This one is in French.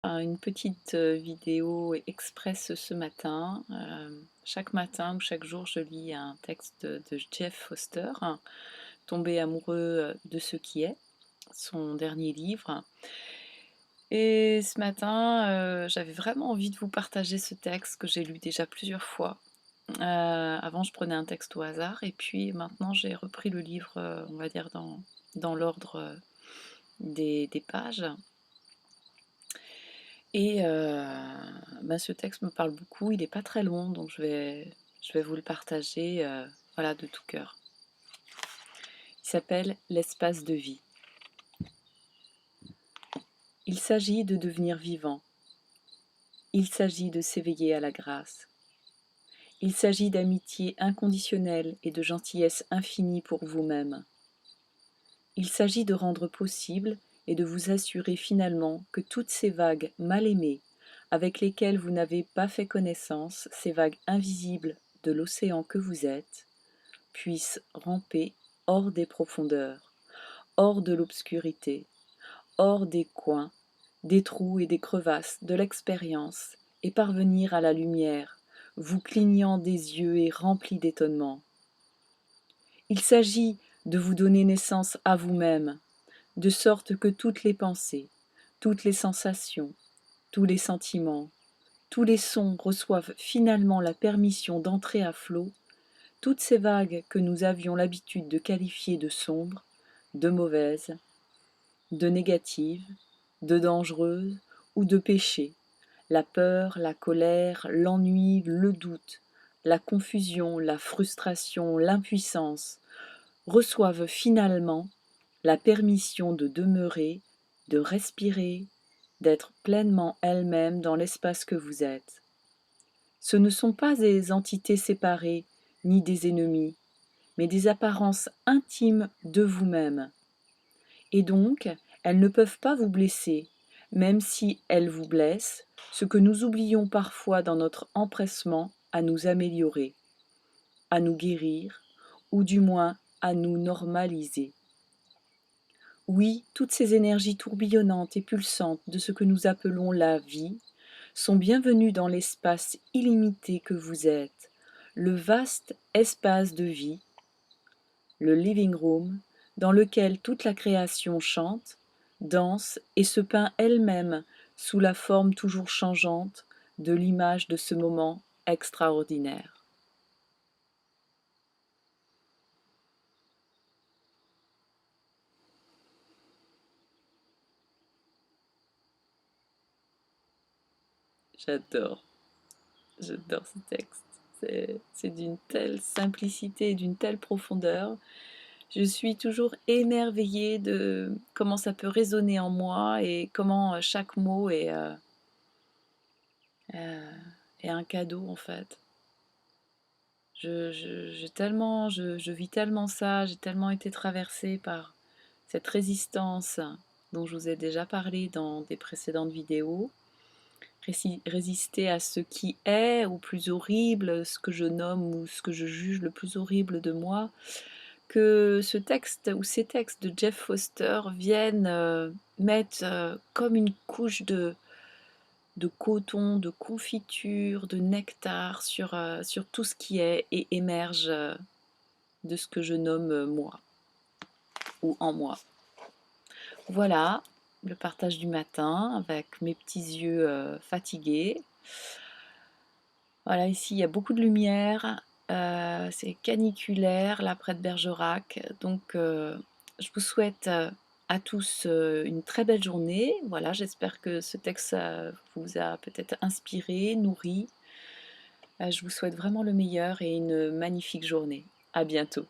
Une petite vidéo express ce matin. Chaque matin ou chaque jour, je lis un texte de Jeff Foster, Tomber amoureux de ce qui est, son dernier livre. Et ce matin, j'avais vraiment envie de vous partager ce texte que j'ai lu déjà plusieurs fois. Avant, je prenais un texte au hasard, et puis maintenant, j'ai repris le livre, on va dire, dans l'ordre des pages. Et ce texte me parle beaucoup, il n'est pas très long, donc je vais vous le partager voilà, de tout cœur. Il s'appelle L'espace de vie. Il s'agit de devenir vivant. Il s'agit de s'éveiller à la grâce. Il s'agit d'amitié inconditionnelle et de gentillesse infinie pour vous-même. Il s'agit de rendre possible et de vous assurer finalement que toutes ces vagues mal aimées avec lesquelles vous n'avez pas fait connaissance, ces vagues invisibles de l'océan que vous êtes, puissent ramper hors des profondeurs, hors de l'obscurité, hors des coins, des trous et des crevasses de l'expérience, et parvenir à la lumière, vous clignant des yeux et remplis d'étonnement. Il s'agit de vous donner naissance à vous-même, de sorte que toutes les pensées, toutes les sensations, tous les sentiments, tous les sons reçoivent finalement la permission d'entrer à flot, toutes ces vagues que nous avions l'habitude de qualifier de sombres, de mauvaises, de négatives, de dangereuses ou de péchés, la peur, la colère, l'ennui, le doute, la confusion, la frustration, l'impuissance, reçoivent finalement la permission de demeurer, de respirer, d'être pleinement elles-mêmes dans l'espace que vous êtes. Ce ne sont pas des entités séparées, ni des ennemis, mais des apparences intimes de vous-même. Et donc, elles ne peuvent pas vous blesser, même si elles vous blessent, ce que nous oublions parfois dans notre empressement à nous améliorer, à nous guérir, ou du moins à nous normaliser. Oui, toutes ces énergies tourbillonnantes et pulsantes de ce que nous appelons la vie sont bienvenues dans l'espace illimité que vous êtes, le vaste espace de vie, le living room, dans lequel toute la création chante, danse et se peint elle-même sous la forme toujours changeante de l'image de ce moment extraordinaire. J'adore, j'adore ce texte. C'est d'une telle simplicité et d'une telle profondeur. Je suis toujours émerveillée de comment ça peut résonner en moi et comment chaque mot euh, est un cadeau en fait. Je vis tellement ça, j'ai tellement été traversée par cette résistance dont je vous ai déjà parlé dans des précédentes vidéos. Résister à ce qui est, ou plus horrible, ce que je nomme ou ce que je juge le plus horrible de moi, que ce texte ou ces textes de Jeff Foster viennent mettre comme une couche de coton, de confiture, de nectar sur tout ce qui est et émerge de ce que je nomme moi ou en moi. Voilà le partage du matin avec mes petits yeux fatigués. Voilà, ici il y a beaucoup de lumière, c'est caniculaire là près de Bergerac, donc je vous souhaite à tous une très belle journée. Voilà, j'espère que ce texte vous a peut-être inspiré, nourri. Je vous souhaite vraiment le meilleur et une magnifique journée. À bientôt.